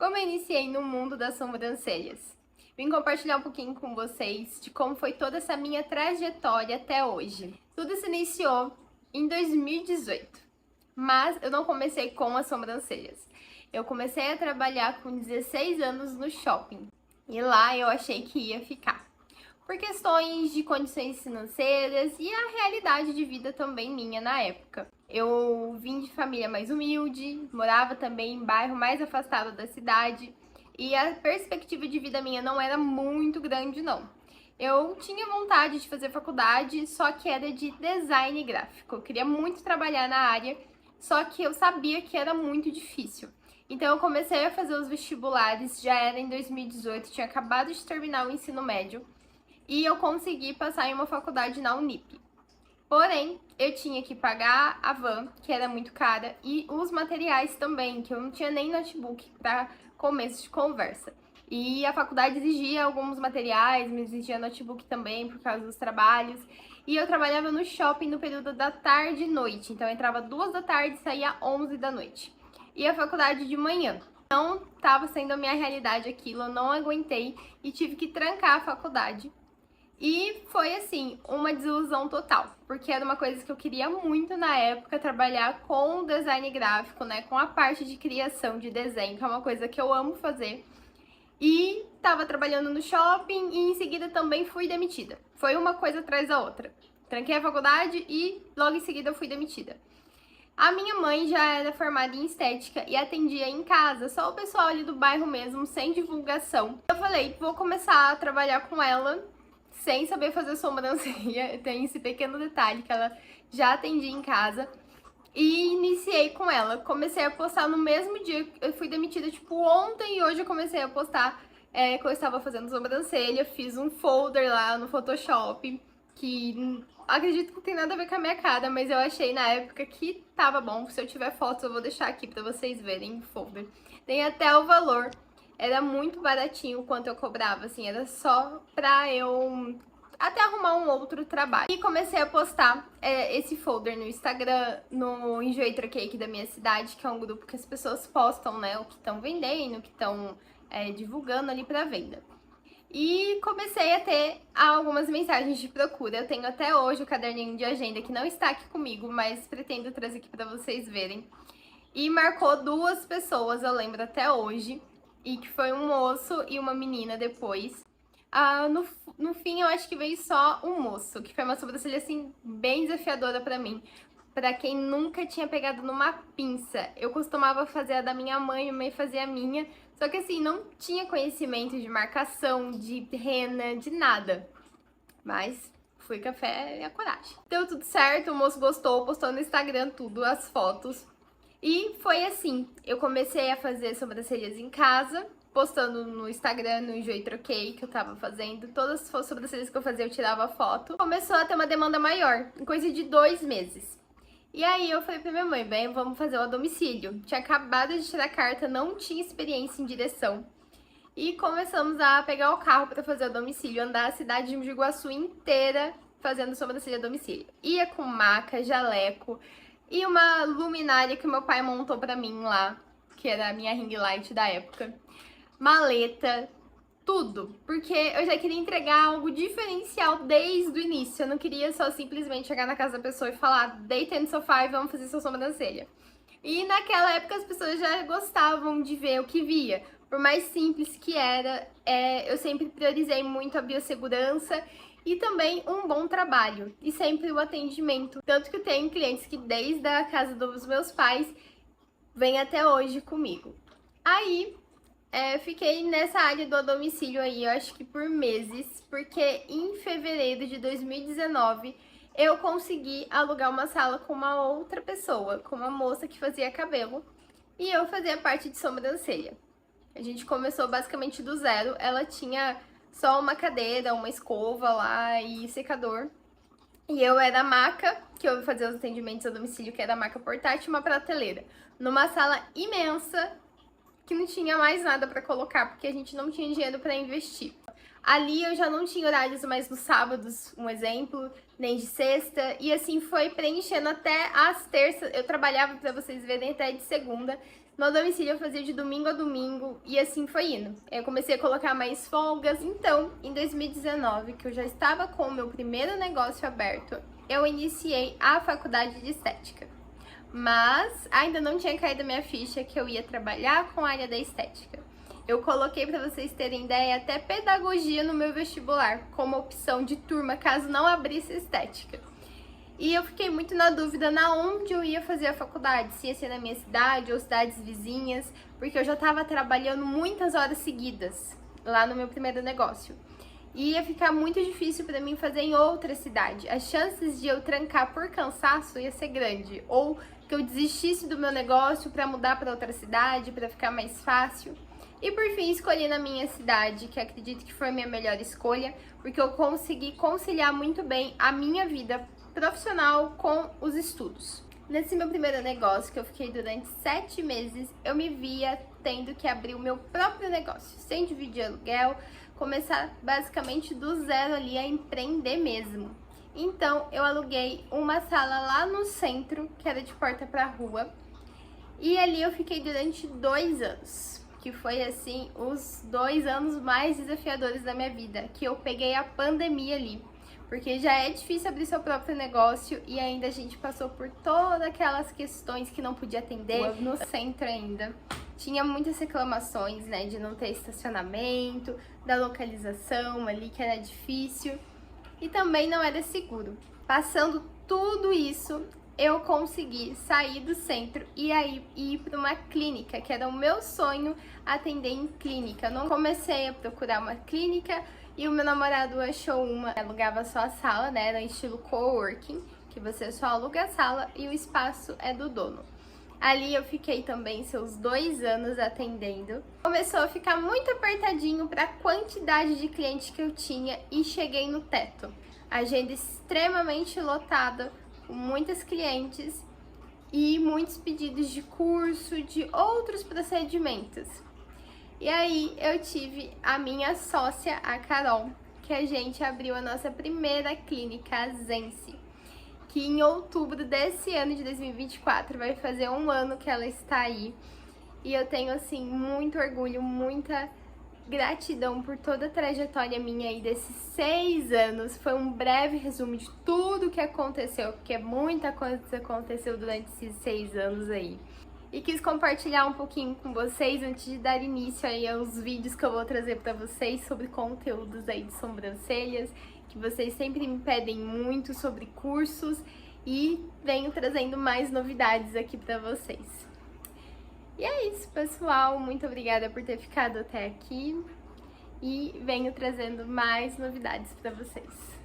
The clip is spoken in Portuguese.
Como eu iniciei no mundo das sobrancelhas. Vim compartilhar um pouquinho com vocês de como foi toda essa minha trajetória até hoje. Tudo se iniciou em 2018, mas eu não comecei com as sobrancelhas. Eu comecei a trabalhar com 16 anos no shopping e lá eu achei que ia ficar. Por questões de condições financeiras e a realidade de vida também minha na época. Eu vim de família mais humilde, morava também em bairro mais afastado da cidade e a perspectiva de vida minha não era muito grande, não. Eu tinha vontade de fazer faculdade, só que era de design gráfico. Eu queria muito trabalhar na área, só que eu sabia que era muito difícil. Então eu comecei a fazer os vestibulares, já era em 2018, tinha acabado de terminar o ensino médio. E eu consegui passar em uma faculdade na Unip. Porém, eu tinha que pagar a van, que era muito cara, e os materiais também, que eu não tinha nem notebook para começo de conversa. E a faculdade exigia alguns materiais, me exigia notebook também por causa dos trabalhos. E eu trabalhava no shopping no período da tarde e noite, então eu entrava 2 da tarde e saía 11 da noite. E a faculdade de manhã. Não estava sendo a minha realidade aquilo, eu não aguentei e tive que trancar a faculdade. E foi assim, uma desilusão total, porque era uma coisa que eu queria muito na época, trabalhar com design gráfico, né, com a parte de criação de desenho, que é uma coisa que eu amo fazer. E tava trabalhando no shopping e em seguida também fui demitida. Foi uma coisa atrás da outra. Tranquei a faculdade e logo em seguida eu fui demitida. A minha mãe já era formada em estética e atendia em casa, só o pessoal ali do bairro mesmo, sem divulgação. Eu falei, vou começar a trabalhar com ela sem saber fazer sobrancelha. Tem esse pequeno detalhe que ela já atendia em casa. E iniciei com ela. Comecei a postar no mesmo dia. Eu fui demitida, tipo, ontem. E hoje eu comecei a postar que eu estava fazendo sobrancelha. Fiz um folder lá no Photoshop. Que acredito que não tem nada a ver com a minha cara. Mas eu achei na época que tava bom. Se eu tiver fotos eu vou deixar aqui pra vocês verem o folder. Tem até o valor. Era muito baratinho o quanto eu cobrava, assim, era só pra eu até arrumar um outro trabalho. E comecei a postar esse folder no Instagram, no Enjoei Troquei aqui da minha cidade, que é um grupo que as pessoas postam, né, o que estão vendendo, o que estão divulgando ali pra venda. E comecei a ter algumas mensagens de procura. Eu tenho até hoje o caderninho de agenda, que não está aqui comigo, mas pretendo trazer aqui pra vocês verem. E marcou 2 pessoas, eu lembro até hoje. E que foi um moço e uma menina depois. No fim, eu acho que veio só um moço, que foi uma sobrancelha, assim, bem desafiadora pra mim. Pra quem nunca tinha pegado numa pinça. Eu costumava fazer a da minha mãe fazia a minha. Só que, assim, não tinha conhecimento de marcação, de rena, de nada. Mas fui com a fé e a coragem. Deu tudo certo, o moço gostou, postou no Instagram tudo, as fotos. E foi assim, eu comecei a fazer sobrancelhas em casa, postando no Instagram, no Enjoei Troquei, que eu tava fazendo. Todas as sobrancelhas que eu fazia eu tirava foto. Começou a ter uma demanda maior, em coisa de 2 meses. E aí eu falei pra minha mãe, bem, vamos fazer o a domicílio. Tinha acabado de tirar a carta, não tinha experiência em direção. E começamos a pegar o carro pra fazer o domicílio, andar a cidade de Mogi Guaçu inteira fazendo sobrancelha a domicílio. Ia com maca, jaleco, e uma luminária que o meu pai montou pra mim lá, que era a minha ring light da época. Maleta, tudo. Porque eu já queria entregar algo diferencial desde o início. Eu não queria só simplesmente chegar na casa da pessoa e falar, deita no sofá e vamos fazer sua sobrancelha. E naquela época as pessoas já gostavam de ver o que via. Por mais simples que era, eu sempre priorizei muito a biossegurança e também um bom trabalho e sempre o atendimento. Tanto que eu tenho clientes que desde a casa dos meus pais vêm até hoje comigo. Aí fiquei nessa área do domicílio aí, eu acho que por meses, porque em fevereiro de 2019 eu consegui alugar uma sala com uma outra pessoa, com uma moça que fazia cabelo e eu fazia parte de sobrancelha. A gente começou basicamente do zero, ela tinha só uma cadeira, uma escova lá e secador. E eu era a maca, que eu fazia os atendimentos a domicílio, que era a maca portátil e uma prateleira. Numa sala imensa, que não tinha mais nada pra colocar, porque a gente não tinha dinheiro pra investir. Ali eu já não tinha horários mais nos sábados, um exemplo, nem de sexta, e assim foi preenchendo até as terças. Eu trabalhava, pra vocês verem, até de segunda. No domicílio eu fazia de domingo a domingo e assim foi indo. Eu comecei a colocar mais folgas. Então, em 2019, que eu já estava com o meu primeiro negócio aberto, eu iniciei a faculdade de estética. Mas ainda não tinha caído a minha ficha que eu ia trabalhar com a área da estética. Eu coloquei, para vocês terem ideia, até pedagogia no meu vestibular, como opção de turma, caso não abrisse estética. E eu fiquei muito na dúvida na onde eu ia fazer a faculdade, se ia ser na minha cidade ou cidades vizinhas, porque eu já estava trabalhando muitas horas seguidas lá no meu primeiro negócio. E ia ficar muito difícil para mim fazer em outra cidade. As chances de eu trancar por cansaço ia ser grande, ou que eu desistisse do meu negócio para mudar para outra cidade, para ficar mais fácil. E por fim escolhi na minha cidade, que acredito que foi a minha melhor escolha, porque eu consegui conciliar muito bem a minha vida profissional com os estudos. Nesse meu primeiro negócio, que eu fiquei durante 7 meses, eu me via tendo que abrir o meu próprio negócio, sem dividir aluguel, começar basicamente do zero ali a empreender mesmo. Então, eu aluguei uma sala lá no centro, que era de porta para rua, e ali eu fiquei durante 2 anos, que foi assim, os 2 anos mais desafiadores da minha vida, que eu peguei a pandemia ali. Porque já é difícil abrir seu próprio negócio e ainda a gente passou por todas aquelas questões que não podia atender no centro ainda. Tinha muitas reclamações, né, de não ter estacionamento, da localização ali que era difícil e também não era seguro. Passando tudo isso, eu consegui sair do centro e aí ir para uma clínica, que era o meu sonho, atender em clínica. Eu não comecei a procurar uma clínica e o meu namorado achou uma, alugava só a sala, né, era estilo coworking, que você só aluga a sala e o espaço é do dono. Ali eu fiquei também seus 2 anos atendendo. Começou a ficar muito apertadinho para a quantidade de clientes que eu tinha e cheguei no teto. Agenda extremamente lotada, com muitas clientes e muitos pedidos de curso, de outros procedimentos. E aí eu tive a minha sócia, a Carol, que a gente abriu a nossa primeira clínica, a Zense, que em outubro desse ano de 2024 vai fazer 1 ano que ela está aí. E eu tenho, assim, muito orgulho, muita gratidão por toda a trajetória minha aí desses 6 anos. Foi um breve resumo de tudo que aconteceu, porque muita coisa aconteceu durante esses 6 anos aí. E quis compartilhar um pouquinho com vocês antes de dar início aí aos vídeos que eu vou trazer para vocês sobre conteúdos aí de sobrancelhas, que vocês sempre me pedem muito sobre cursos e venho trazendo mais novidades aqui para vocês. E é isso, pessoal. Muito obrigada por ter ficado até aqui e venho trazendo mais novidades para vocês.